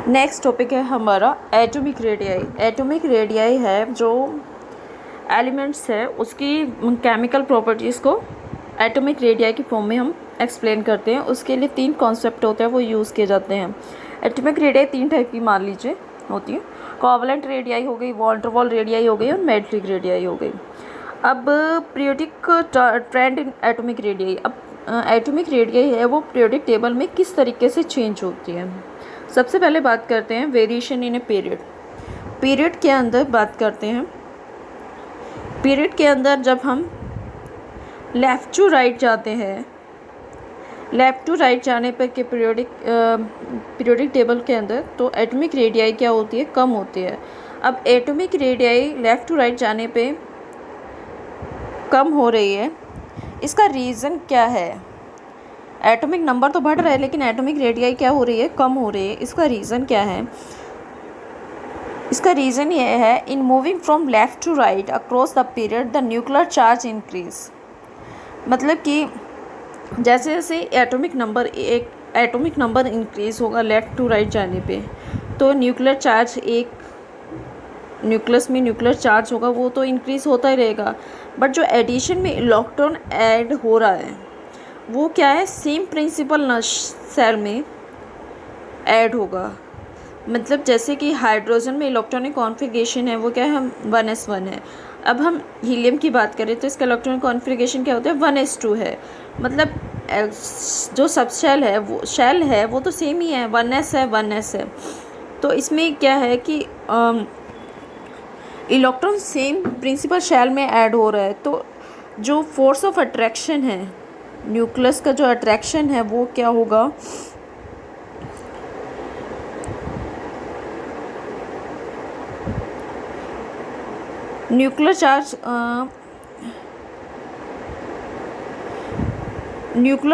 Next topic है हमारा atomic radii. Atomic radii है जो एलिमेंट्स है उसकी केमिकल प्रॉपर्टीज़ को एटॉमिक रेडियाई की फॉर्म में हम एक्सप्लेन करते हैं। उसके लिए 3 कॉन्सेप्ट होते हैं, वो यूज़ किए जाते हैं। एटॉमिक रेडियाई 3 टाइप की मान लीजिए होती है। कोवलेंट रेडियाई हो गई, वॉन डेर वाल्स रेडियाई हो गई और मेट्रिक रेडियाई हो गई। अब periodic trend in atomic radii. अब एटॉमिक रेडियाई है वो पीरियोडिक टेबल में किस तरीके से चेंज होती है। सबसे पहले बात करते हैं variation in a period. Period के अंदर बात करते हैं। पीरियड के अंदर जब हम लेफ़्ट टू राइट जाते हैं, लेफ़्ट टू राइट जाने पर के पीरियोडिक टेबल के अंदर तो एटॉमिक रेडियाई क्या होती है, कम होती है। अब atomic radii left to right जाने पे कम हो रही है, इसका रीज़न क्या है। एटॉमिक नंबर तो बढ़ रहा है लेकिन एटॉमिक रेडियाई क्या हो रही है, कम हो रही है। इसका रीज़न क्या है? इसका रीज़न ये है, in moving from left to right across the period the nuclear charge increase. मतलब कि जैसे जैसे एटॉमिक नंबर इंक्रीज़ होगा लेफ़्ट टू राइट जाने पे, तो न्यूक्लियर चार्ज, एक न्यूक्लियस में न्यूक्लियर चार्ज होगा वो तो इंक्रीज़ होता ही रहेगा। बट जो एडिशन में इलेक्ट्रॉन ऐड हो रहा है वो क्या है, सेम प्रिंसिपल सेल में ऐड होगा। मतलब जैसे कि हाइड्रोजन में इलेक्ट्रॉनिक कॉन्फ़िगरेशन है वो क्या है, 1s1 है। अब हम हीलियम की बात करें तो इसका इलेक्ट्रॉनिक कॉन्फ़िगरेशन क्या होता है, 1s2 है। मतलब जो सब शेल है वो तो सेम ही है, 1s है। तो इसमें क्या है कि इलेक्ट्रॉन सेम प्रिंसिपल शेल में ऐड हो रहा है, तो जो फोर्स ऑफ अट्रैक्शन है, न्यूक्लियस का जो अट्रैक्शन है वो क्या होगा, न्यूक्लियर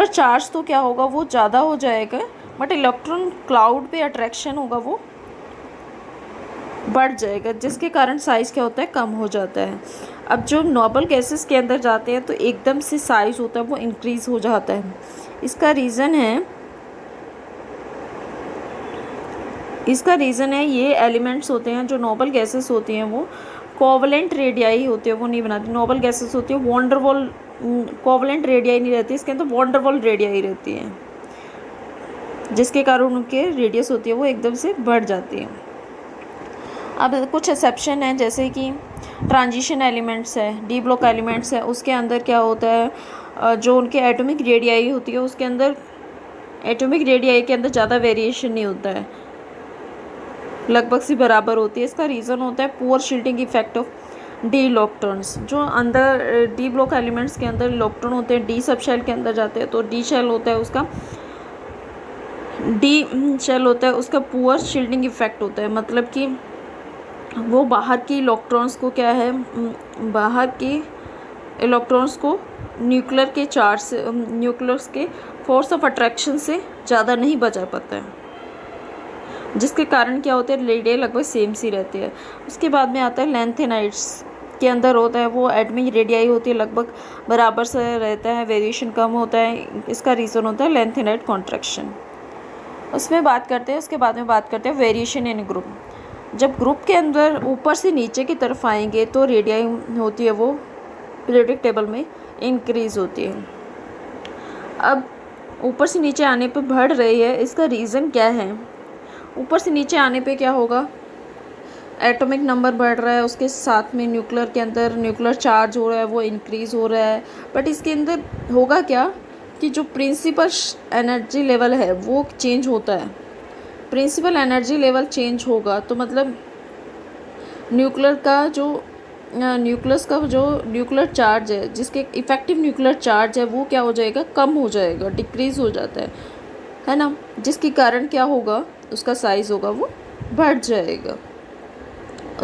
चार्ज तो क्या होगा, वो ज़्यादा हो जाएगा। बट इलेक्ट्रॉन क्लाउड पे अट्रैक्शन होगा वो बढ़ जाएगा, जिसके कारण साइज़ क्या होता है, कम हो जाता है। अब जो नोबल गैसेस के अंदर जाते हैं तो एकदम से साइज़ होता है वो इंक्रीज़ हो जाता है। इसका रीज़न है ये एलिमेंट्स होते हैं, जो नोबल गैसेस होती हैं वो कोवलेंट रेडियाई होती है, वो नहीं बनाती। नोबल गैसेस होती है van der Waals, covalent radii नहीं रहती, इसके अंदर वॉन डेर वाल्स रेडियाई रहती है, जिसके कारण उनके रेडियस होती है वो एकदम से बढ़ जाती है। अब कुछ एक्सेप्शन है, जैसे कि ट्रांजिशन एलिमेंट्स है, डी ब्लॉक एलिमेंट्स है, उसके अंदर क्या होता है, जो उनके एटॉमिक रेडियाई होती है उसके अंदर, एटॉमिक रेडियाई के अंदर ज़्यादा वेरिएशन नहीं होता है, लगभग सी बराबर होती है। इसका रीज़न होता है poor shielding effect of D electrons. जो अंदर डी ब्लॉक एलिमेंट्स के अंदर इलेक्ट्रॉन होते हैं डी सब शेल के अंदर जाते हैं, तो डी शेल होता है उसका पुअर शील्डिंग इफेक्ट होता है। मतलब कि वो बाहर के इलेक्ट्रॉन्स को क्या है, बाहर के इलेक्ट्रॉन्स को न्यूक्लियस के फोर्स ऑफ अट्रैक्शन से ज़्यादा नहीं बचा पाता है, जिसके कारण क्या होता है, रेडियाई लगभग सेम सी रहती है। उसके बाद में आता है लैंथेनाइड्स के अंदर होता है वो एटॉमिक रेडियाई होती है, लगभग बराबर से रहता है, वेरिएशन कम होता है। इसका रीज़न होता है लैंथेनाइड कॉन्ट्रैक्शन। उसके बाद में बात करते हैं वेरिएशन इन ग्रुप। जब ग्रुप के अंदर ऊपर से नीचे की तरफ आएंगे तो रेडियाई होती है वो पीरियोडिक टेबल में इंक्रीज़ होती है। अब ऊपर से नीचे आने पर बढ़ रही है, इसका रीज़न क्या है? ऊपर से नीचे आने पे क्या होगा, एटॉमिक नंबर बढ़ रहा है, उसके साथ में न्यूक्लियर के अंदर न्यूक्लियर चार्ज हो रहा है वो इंक्रीज़ हो रहा है। बट इसके अंदर होगा क्या कि जो प्रिंसिपल एनर्जी लेवल है वो चेंज होता है। प्रिंसिपल एनर्जी लेवल चेंज होगा तो मतलब न्यूक्लियस का जो न्यूक्लियर चार्ज है, जिसके इफेक्टिव न्यूक्लियर चार्ज है वो क्या हो जाएगा, कम हो जाएगा, डिक्रीज़ हो जाता है ना, जिसके कारण क्या होगा, उसका साइज़ होगा वो बढ़ जाएगा।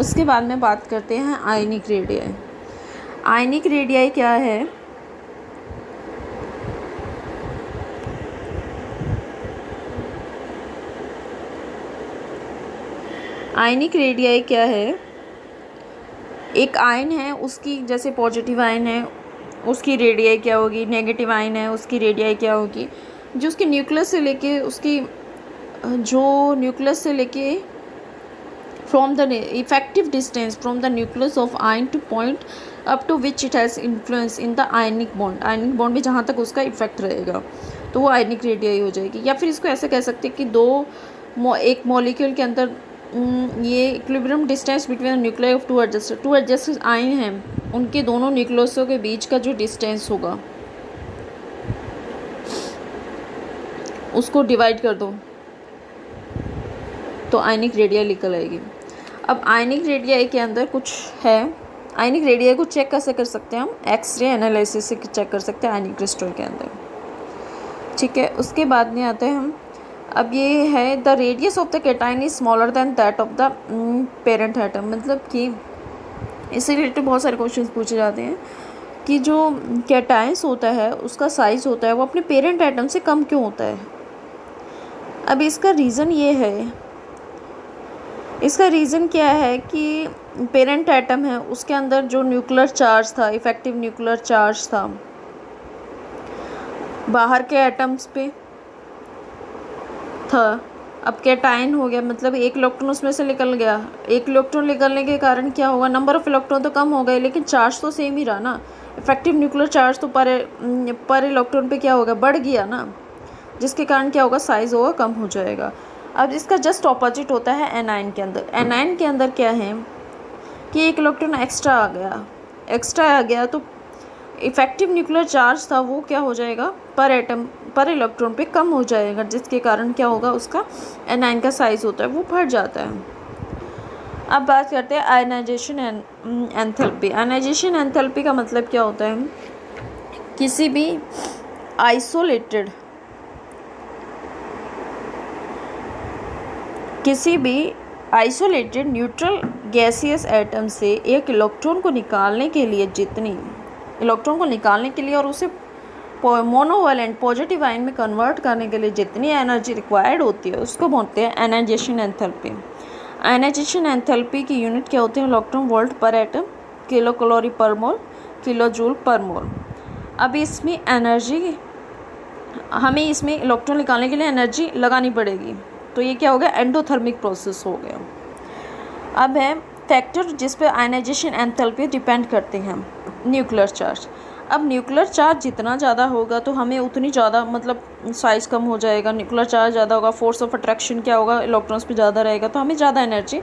उसके बाद में बात करते हैं आयनिक रेडियाई। आयनिक रेडियाई क्या है? आयनिक रेडियाई क्या है? एक आयन है, उसकी जैसे पॉजिटिव आयन है उसकी रेडियाई क्या होगी, नेगेटिव आयन है उसकी रेडियाई क्या होगी। जो उसके न्यूक्लियस से लेके उसकी जो न्यूक्लियस से लेके from the effective distance from the nucleus of ion to point up to which it has influence in the ionic bond में जहाँ तक उसका इफेक्ट रहेगा तो वो आयनिक रेडियाई हो जाएगी। या फिर इसको ऐसे कह सकते हैं कि एक मॉलिक्यूल के अंदर ये equilibrium distance between nuclear of two adjusted ion हैं, उनके दोनों न्यूक्लियसों के बीच का जो डिस्टेंस होगा उसको डिवाइड कर दो तो आयनिक रेडियाई निकल आएगी। अब आयनिक रेडियाई के अंदर कुछ है, आयनिक रेडियाई को चेक कैसे कर सकते हैं हम, एक्सरे एनालिसिस से चेक कर सकते हैं आयनिक क्रिस्टल के अंदर, ठीक है। उसके बाद में आते हैं हम, अब ये है the radius of the cation is smaller than that of the parent atom, मतलब कि इससे रिलेटेड बहुत सारे क्वेश्चन पूछे जाते हैं कि जो कैटायंस होता है उसका साइज़ होता है वो अपने पेरेंट एटम से कम क्यों होता है। अब इसका रीज़न ये है, इसका रीज़न क्या है कि पेरेंट एटम है उसके अंदर जो न्यूक्लियर चार्ज था, इफ़ेक्टिव न्यूक्लियर चार्ज था बाहर के एटम्स पे था। अब कैटायन हो गया, मतलब एक इलेक्ट्रॉन उसमें से निकल गया, एक इलेक्ट्रॉन निकलने के कारण क्या होगा, नंबर ऑफ़ इलेक्ट्रॉन तो कम हो गए लेकिन चार्ज तो सेम ही रहा ना। इफ़ेक्टिव न्यूक्लियर चार्ज तो पर इलेक्ट्रॉन पे क्या होगा, बढ़ गया ना, जिसके कारण क्या होगा, साइज़ होगा कम हो जाएगा। अब इसका जस्ट ऑपोजिट होता है एनायन के अंदर। एनायन के अंदर क्या है कि एक इलेक्ट्रॉन एक्स्ट्रा आ गया तो इफ़ेक्टिव न्यूक्लियर चार्ज था वो क्या हो जाएगा, पर इलेक्ट्रॉन पे कम हो जाएगा, जिसके कारण क्या होगा, उसका एनायन का साइज़ होता है वो बढ़ जाता है। अब बात करते हैं आयनाइजेशन एंथैल्पी। आयनाइजेशन एंथैल्पी का मतलब क्या होता है, किसी भी आइसोलेटेड न्यूट्रल गैसियस एटम से एक इलेक्ट्रॉन को निकालने के लिए और उसे मोनोवैलेंट पॉजिटिव आयन में कन्वर्ट करने के लिए जितनी एनर्जी रिक्वायर्ड होती है उसको बोलते हैं आयनाइजेशन एंथैल्पी। आयनाइजेशन एंथैल्पी की यूनिट क्या होते हैं, इलेक्ट्रॉन वोल्ट पर एटम, किलो कैलोरी पर मोल, किलो जूल पर मोल। अब इसमें एनर्जी, हमें इसमें इलेक्ट्रॉन निकालने के लिए एनर्जी लगानी पड़ेगी, तो ये क्या हो गया, एंडोथर्मिक प्रोसेस हो गया। अब है फैक्टर जिस पे आयनाइजेशन एंथैल्पी डिपेंड करते हैं, न्यूक्लियर चार्ज। अब न्यूक्लियर चार्ज जितना ज़्यादा होगा तो हमें उतनी ज़्यादा, मतलब साइज़ कम हो जाएगा, न्यूक्लियर चार्ज ज़्यादा होगा, फोर्स ऑफ अट्रैक्शन क्या होगा, इलेक्ट्रॉन्स पे ज़्यादा रहेगा तो हमें ज़्यादा एनर्जी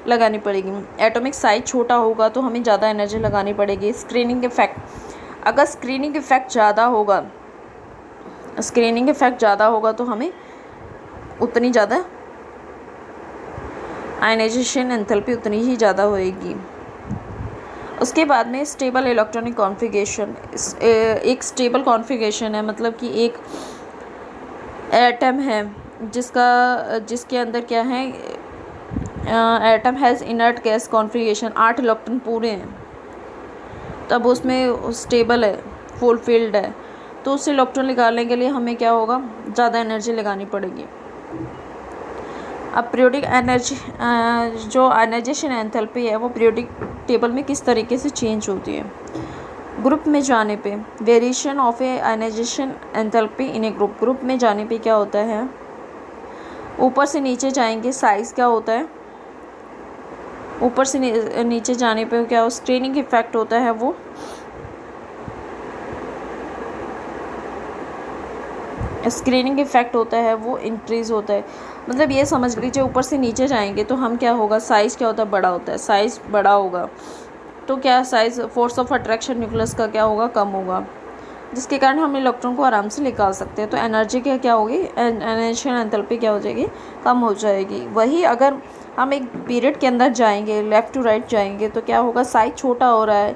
लगानी पड़ेगी। एटॉमिक साइज छोटा होगा तो हमें ज़्यादा एनर्जी लगानी पड़ेगी। स्क्रीनिंग इफेक्ट, अगर स्क्रीनिंग इफेक्ट ज़्यादा होगा तो हमें उतनी ज़्यादा आयनाइजेशन एंथैल्पी उतनी ही ज़्यादा होएगी। उसके बाद में स्टेबल इलेक्ट्रॉनिक कॉन्फ़िगरेशन, एक स्टेबल कॉन्फ़िगरेशन है, मतलब कि एक एटम है जिसके अंदर क्या है, atom has inert gas configuration, 8 electron पूरे हैं, तब उसमें स्टेबल है, फुलफिल्ड है, तो उस इलेक्ट्रॉन निकालने के लिए हमें क्या होगा, ज़्यादा एनर्जी लगानी पड़ेगी। अब पीरियोडिक एनर्जी, जो आयनाइजेशन एंथैल्पी है वो पीरियोडिक टेबल में किस तरीके से चेंज होती है। ग्रुप में जाने पे variation of a ionization enthalpy in a group में जाने पे क्या होता है, ऊपर से नीचे जाएंगे साइज़ क्या होता है, ऊपर से नीचे जाने पे क्या स्क्रीनिंग इफेक्ट होता है, वो स्क्रीनिंग इफेक्ट होता है वो इंक्रीज़ होता है। मतलब ये समझ लीजिए ऊपर से नीचे जाएंगे तो हम क्या होगा, साइज़ क्या होता है, बड़ा होता है, साइज़ बड़ा होगा तो क्या size, force of attraction nucleus का क्या होगा, कम होगा, जिसके कारण हम इलेक्ट्रॉन को आराम से निकाल सकते हैं। तो एनर्जी क्या होगी, आयनाइजेशन एंथैल्पी क्या हो जाएगी, कम हो जाएगी। वही अगर हम एक पीरियड के अंदर जाएंगे, लेफ़्ट टू राइट जाएंगे तो क्या होगा, साइज़ छोटा हो रहा है,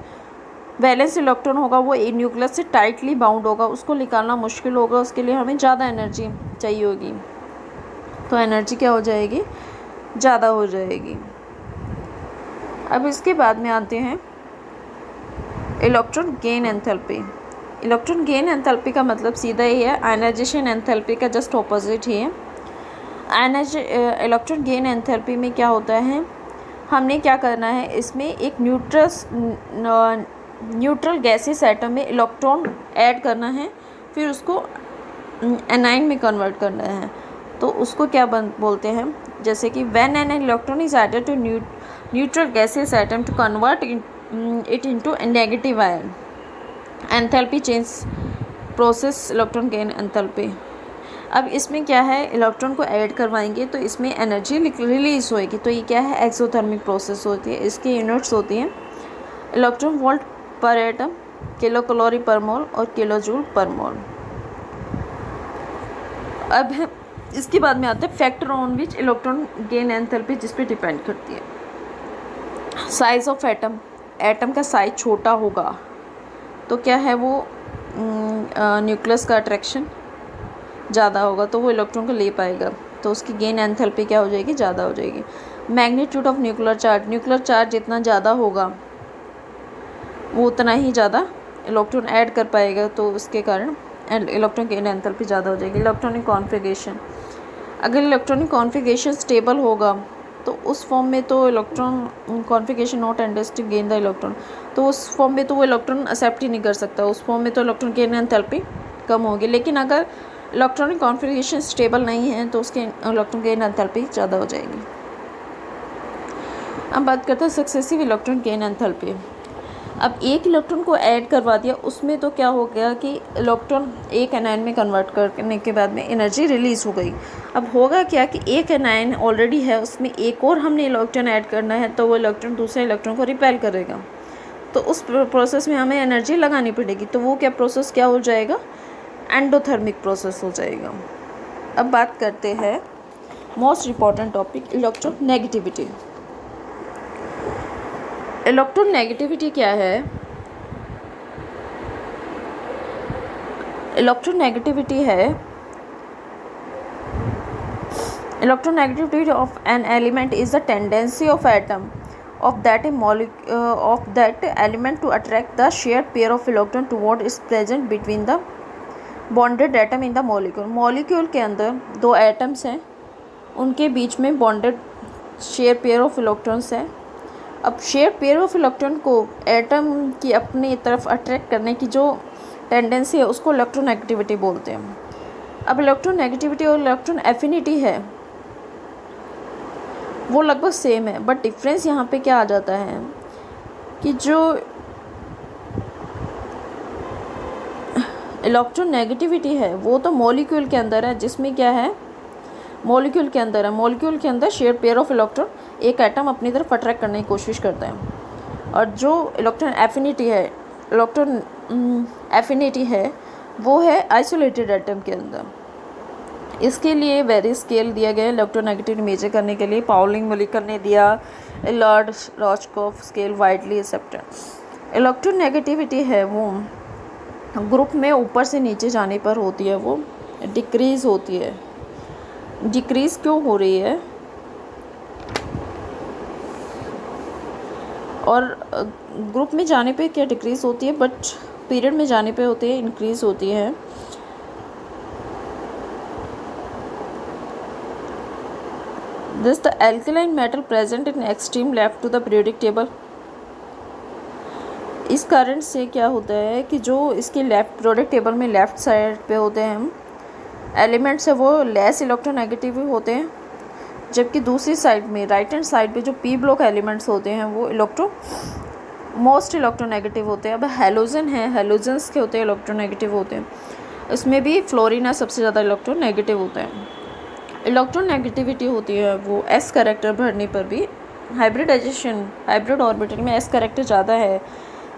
वैलेंस इलेक्ट्रॉन होगा वो न्यूक्लियस से टाइटली बाउंड होगा, उसको निकालना मुश्किल होगा, उसके लिए हमें ज़्यादा एनर्जी चाहिए होगी, तो एनर्जी क्या हो जाएगी, ज़्यादा हो जाएगी। अब इसके बाद में आते हैं electron gain enthalpy. Electron gain enthalpy का मतलब सीधा ही है, आयनाइजेशन एंथैल्पी का जस्ट ऑपोजिट ही है। इलेक्ट्रॉन गेन एंथैल्पी में क्या होता है, हमने क्या करना है, इसमें एक न्यूट्रल गैसियस एटम में इलेक्ट्रॉन ऐड करना है, फिर उसको एनाइन में कन्वर्ट करना है। तो उसको क्या बोलते हैं, जैसे कि when an electron is added to neutral gases atom to convert it into negative ion, enthalpy change process electron gain enthalpy. अब इसमें क्या है, इलेक्ट्रॉन को ऐड करवाएंगे तो इसमें एनर्जी रिलीज होएगी, तो ये क्या है, एक्सोथर्मिक प्रोसेस होती है। इसकी यूनिट्स होती हैं इलेक्ट्रॉन वोल्ट पर एटम, किलो कैलोरी पर मोल और किलो जूल पर मोल। अब इसके बाद में आता है factor on which electron gain enthalpy, जिस पे डिपेंड करती है साइज ऑफ एटम। एटम का साइज छोटा होगा तो क्या है, वो न्यूक्लियस का अट्रैक्शन ज़्यादा होगा तो वो इलेक्ट्रॉन को ले पाएगा, तो उसकी गेन एंथैल्पी क्या हो जाएगी, ज़्यादा हो जाएगी। मैग्नीट्यूड ऑफ न्यूक्लियर चार्ज जितना ज़्यादा होगा वो उतना ही ज़्यादा इलेक्ट्रॉन ऐड कर पाएगा, तो उसके कारण इलेक्ट्रॉन गेन एंथैल्पी ज़्यादा हो जाएगी। इलेक्ट्रॉनिक कॉन्फ़िगरेशन, अगर इलेक्ट्रॉनिक कॉन्फ़िगरेशन स्टेबल होगा तो उस फॉर्म में तो electron configuration not tends to gain the electron, तो उस फॉर्म में तो वो इलेक्ट्रॉन एक्सेप्ट ही नहीं कर सकता, उस फॉर्म में तो इलेक्ट्रॉन गेन एंथैल्पी कम होगी। लेकिन अगर इलेक्ट्रॉनिक कॉन्फ़िगरेशन स्टेबल नहीं है तो उसके इलेक्ट्रॉन गेन एंथैल्पी ज़्यादा हो जाएगी। अब बात करते हैं सक्सेसिव इलेक्ट्रॉन गेन एंथैल्पी। अब एक इलेक्ट्रॉन को ऐड करवा दिया, उसमें तो क्या हो गया कि इलेक्ट्रॉन एक एनायन में कन्वर्ट करने के बाद में एनर्जी रिलीज़ हो गई। अब होगा क्या कि एक एनायन ऑलरेडी है, उसमें एक और हमने इलेक्ट्रॉन ऐड करना है, तो वो इलेक्ट्रॉन दूसरे इलेक्ट्रॉन को रिपेल करेगा, तो उस प्रोसेस में हमें एनर्जी लगानी पड़ेगी, तो वो क्या प्रोसेस क्या हो जाएगा, एंडोथर्मिक प्रोसेस हो जाएगा। अब बात करते हैं most important topic, electronegativity. Electronegativity क्या है? इलेक्ट्रोनेगेटिविटी है electronegativity of an element is the tendency of atom of that element to attract the shared pair of electron toward is present between the bonded atom in the molecule। molecule के अंदर दो atoms हैं, उनके बीच में bonded share pair of electrons है। अब share pair of electron को atom की अपनी तरफ अट्रैक्ट करने की जो टेंडेंसी है उसको इलेक्ट्रोनेगेटिविटी बोलते हैं। अब इलेक्ट्रोनेगेटिविटी और इलेक्ट्रॉन एफिनिटी है वो लगभग सेम है, बट डिफरेंस यहाँ पे क्या आ जाता है कि जो इलेक्ट्रोनेगेटिविटी है वो तो मॉलिक्यूल के अंदर है, जिसमें क्या है, मॉलिक्यूल के अंदर है, मॉलिक्यूल के अंदर शेयर पेयर ऑफ इलेक्ट्रॉन एक एटम अपनी तरफ अट्रैक्ट करने की कोशिश करता है। और जो इलेक्ट्रॉन एफिनिटी है वो है आइसोलेटेड एटम के अंदर। इसके लिए वेरी स्केल दिया गया है इलेक्ट्रोनेगेटिविटी मेजर करने के लिए, पाउलिंग मुलिकर ने दिया, Allred Rochow scale widely accepted. Electronegativity है वो ग्रुप में ऊपर से नीचे जाने पर होती है, वो डिक्रीज़ होती है। डिक्रीज़ क्यों हो रही है? और ग्रुप में जाने पे क्या डिक्रीज़ होती है, बट पीरियड में जाने पे होती है इंक्रीज़ होती है। This the alkaline metal present in extreme left to the periodic table. इस कारण से क्या होता है कि जो इसके लेफ्ट पीरियोडिक टेबल में लेफ़्ट साइड पे होते हैं एलिमेंट्स है वो लेस इलेक्ट्रोनेगेटिव होते हैं, जबकि दूसरी साइड में राइट हैंड साइड पे जो पी ब्लॉक एलिमेंट्स होते हैं वो मोस्ट इलेक्ट्रोनेगेटिव होते हैं। अब हैलोजन है, हैलोजन्स के होते हैं इलेक्ट्रोनेगेटिव होते हैं, इसमें भी फ्लोरीन सबसे ज़्यादा इलेक्ट्रोनेगेटिव होता है। इलेक्ट्रोनेगेटिविटी होती है वो एस कैरेक्टर भरने पर भी, हाइब्रिड ऑर्बिटल में एस कैरेक्टर ज़्यादा है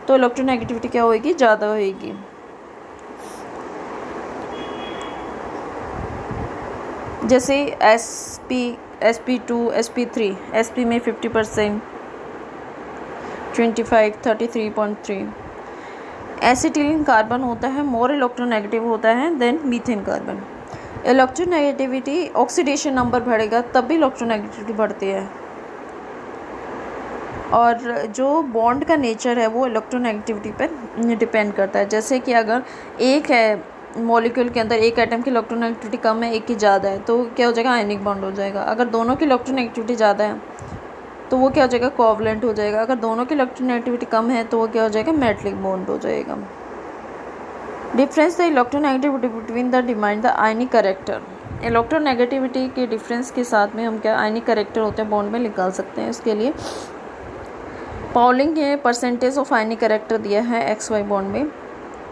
तो इलेक्ट्रोनेगेटिविटी क्या होएगी, ज़्यादा होएगी। जैसे sp2 sp3, sp में 50%, 25, 33.3। एसिटिलीन कार्बन होता है मोर इलेक्ट्रोनेगेटिव होता है then methane carbon. Electronegativity oxidation number बढ़ेगा तब भी इलेक्ट्रोनेगेटिविटी बढ़ती है, और जो बॉन्ड का नेचर है वो इलेक्ट्रोनेगेटिविटी पर डिपेंड करता है। जैसे कि अगर एक है मॉलिक्यूल के अंदर एक एटम की इलेक्ट्रोनेगेटिविटी कम है, एक की ज़्यादा है, तो क्या हो जाएगा, आयनिक बॉन्ड हो जाएगा। अगर दोनों की इलेक्ट्रोनेगेटिविटी ज़्यादा है तो वो क्या हो जाएगा, कोवलेंट हो जाएगा। अगर दोनों की इलेक्ट्रोनेगेटिविटी कम है तो वो क्या हो जाएगा, मेटलिक बॉन्ड हो जाएगा। Difference the electronegativity between the demand the ionic character. Electronegativity के डिफरेंस के साथ में हम क्या आयनिक कैरेक्टर होते हैं बॉन्ड में निकाल सकते हैं। इसके लिए पाउलिंग के परसेंटेज ऑफ आयनिक कैरेक्टर दिया है एक्स वाई बॉन्ड में।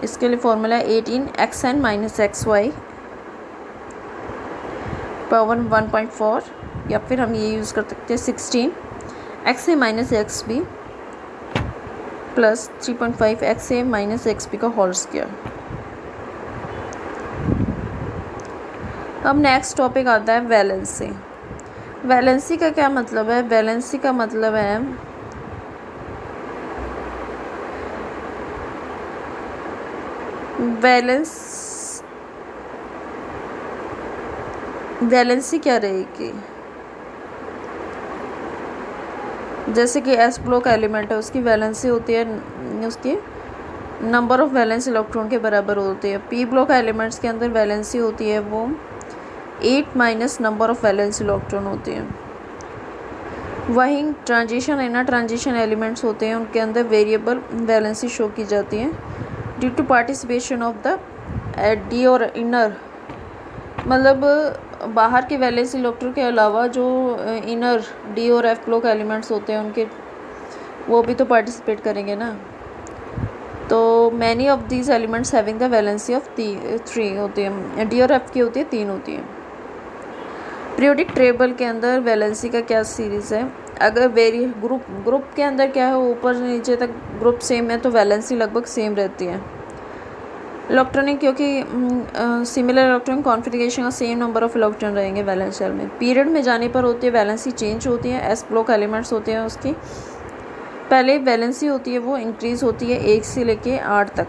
इसके लिए formula 18xn minus XY power 1.4, या फिर हम ये यूज़ कर सकते हैं 16xa minus XB plus 3.5xa minus XB का होल स्क्वायर। अब नेक्स्ट टॉपिक आता है वैलेंसी। वैलेंसी का क्या मतलब है? वैलेंसी का मतलब है वैलेंसी क्या रहेगी? जैसे कि एस ब्लॉक एलिमेंट है, उसकी वैलेंसी होती है उसकी नंबर ऑफ वैलेंस इलेक्ट्रॉन के बराबर होती है। पी ब्लॉक एलिमेंट्स के अंदर वैलेंसी होती है वो 8 minus number of valence electron होती है। वहीं ट्रांजिशन इनर ट्रांजिशन एलिमेंट्स होते हैं, उनके अंदर वेरिएबल वैलेंसी शो की जाती है due to participation of the D और इनर, मतलब बाहर के वैलेंस इलेक्ट्रॉन के अलावा जो इनर डी और एफ ब्लॉक एलिमेंट्स होते हैं उनके वो भी तो पार्टिसिपेट करेंगे ना। तो many of these elements having the valency of 3 होती है, डी और एफ की होती है 3 होती है। पीरियोडिक टेबल के अंदर वैलेंसी का क्या सीरीज़ है? अगर ग्रुप के अंदर क्या है, ऊपर से नीचे तक ग्रुप सेम है तो वैलेंसी लगभग सेम रहती है। इलेक्ट्रॉनिक क्योंकि सिमिलर इलेक्ट्रॉनिक कॉन्फ़िगरेशन का सेम नंबर ऑफ इलेक्ट्रॉन रहेंगे वैलेंस शेल में। पीरियड में जाने पर होती है वैलेंसी चेंज होती है। एस ब्लॉक एलिमेंट्स होते हैं, उसकी पहले वैलेंसी होती है वो इंक्रीज़ होती है 1 से लेके 8 तक,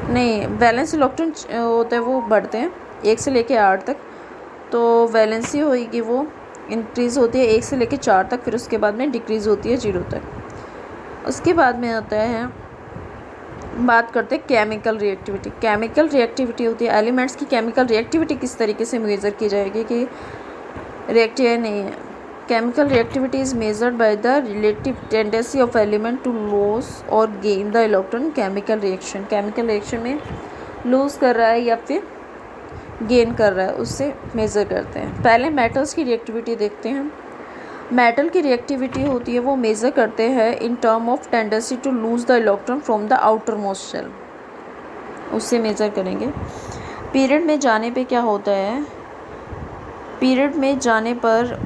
नहीं वैलेंस इलेक्ट्रॉन होते हैं वो बढ़ते हैं 1 से लेके 8 तक, तो वैलेंसी होगी वो इंक्रीज़ होती है 1 से लेके 4 तक, फिर उसके बाद में डिक्रीज़ होती है 0 तक। उसके बाद में आता है बात करते हैं केमिकल रिएक्टिविटी। केमिकल रिएक्टिविटी होती है एलिमेंट्स की केमिकल रिएक्टिविटी किस तरीके से मेज़र की जाएगी कि रिएक्टिव है नहीं है। Chemical reactivity is measured by the relative tendency of element to lose or gain the electron chemical reaction. Chemical reaction में लूज़ कर रहा है या फिर गेन कर रहा है, उससे मेज़र करते हैं। पहले मेटल्स की रिएक्टिविटी देखते हैं। मेटल की रिएक्टिविटी होती है वो मेज़र करते हैं in term of tendency to lose the electron from the outermost shell, उससे मेज़र करेंगे। पीरियड में जाने पे क्या होता है? पीरियड में जाने पर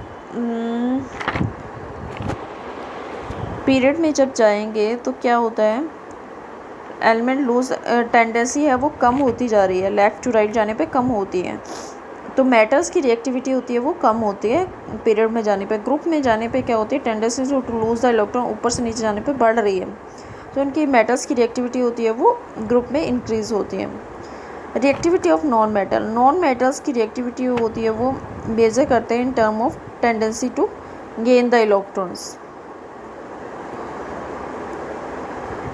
पीरियड में जब जाएंगे तो क्या होता है, एलिमेंट लूज टेंडेंसी है वो कम होती जा रही है, लेफ़्ट टू राइट जाने पे कम होती है। तो मेटल्स की रिएक्टिविटी होती है वो कम होती है पीरियड में जाने पे। ग्रुप में जाने पे क्या होती है, tendency to lose the electron ऊपर से नीचे जाने पे बढ़ रही है, तो उनकी मेटल्स की रिएक्टिविटी होती है वो ग्रुप में इंक्रीज़ होती है। रिएक्टिविटी ऑफ नॉन मेटल्स की रिएक्टिविटी होती है वो मेजर करते हैं in term of tendency to gain the electrons,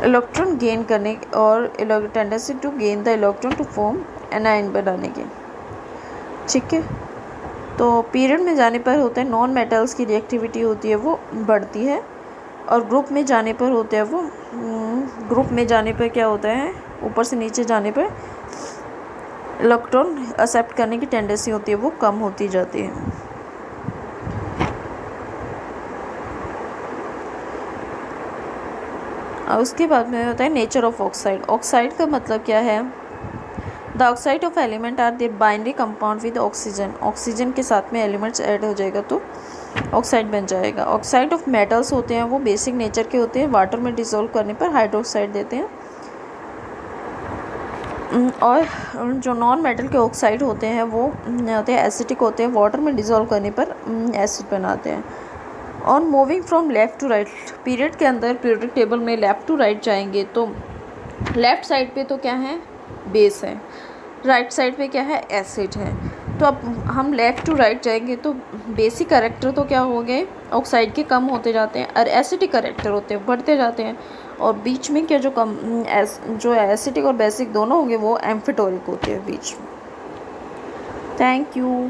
electron gain करने और tendency to gain the electron to form anion बनाने की, ठीक है। तो पीरियड में जाने पर होता है नॉन मेटल्स की रिएक्टिविटी होती है वो बढ़ती है, और ग्रुप में जाने पर होता है वो ग्रुप में जाने पर क्या होता है, ऊपर से नीचे जाने पर इलेक्ट्रॉन एक्सेप्ट करने की टेंडेंसी होती है वो कम होती जाती है। और उसके बाद में होता है नेचर ऑफ ऑक्साइड। ऑक्साइड का मतलब क्या है? The oxide of element are the binary compound with oxygen. Oxygen के साथ में एलिमेंट्स ऐड हो जाएगा तो ऑक्साइड बन जाएगा। ऑक्साइड ऑफ मेटल्स होते हैं वो बेसिक नेचर के होते हैं, वाटर में डिसॉल्व करने पर हाइड्रोक्साइड देते हैं। और जो नॉन मेटल के ऑक्साइड होते हैं वो होते हैं एसिटिक होते हैं, वाटर में डिसॉल्व करने पर एसिड बनाते हैं। On moving from left to right, period के अंदर पीरियोडिक टेबल में लेफ़्ट टू राइट जाएंगे तो लेफ़्ट साइड पे तो क्या है, बेस है, राइट साइड पे क्या है, एसिड है। तो अब हम लेफ़्ट टू राइट जाएंगे तो बेसिक कैरेक्टर तो क्या हो गए, ऑक्साइड के कम होते जाते हैं, और एसिडिक कैरेक्टर होते हैं बढ़ते जाते हैं, और बीच में क्या जो एसिडिक और बेसिक दोनों होंगे वो एम्फिटोरिक होते हैं बीच में। Thank you.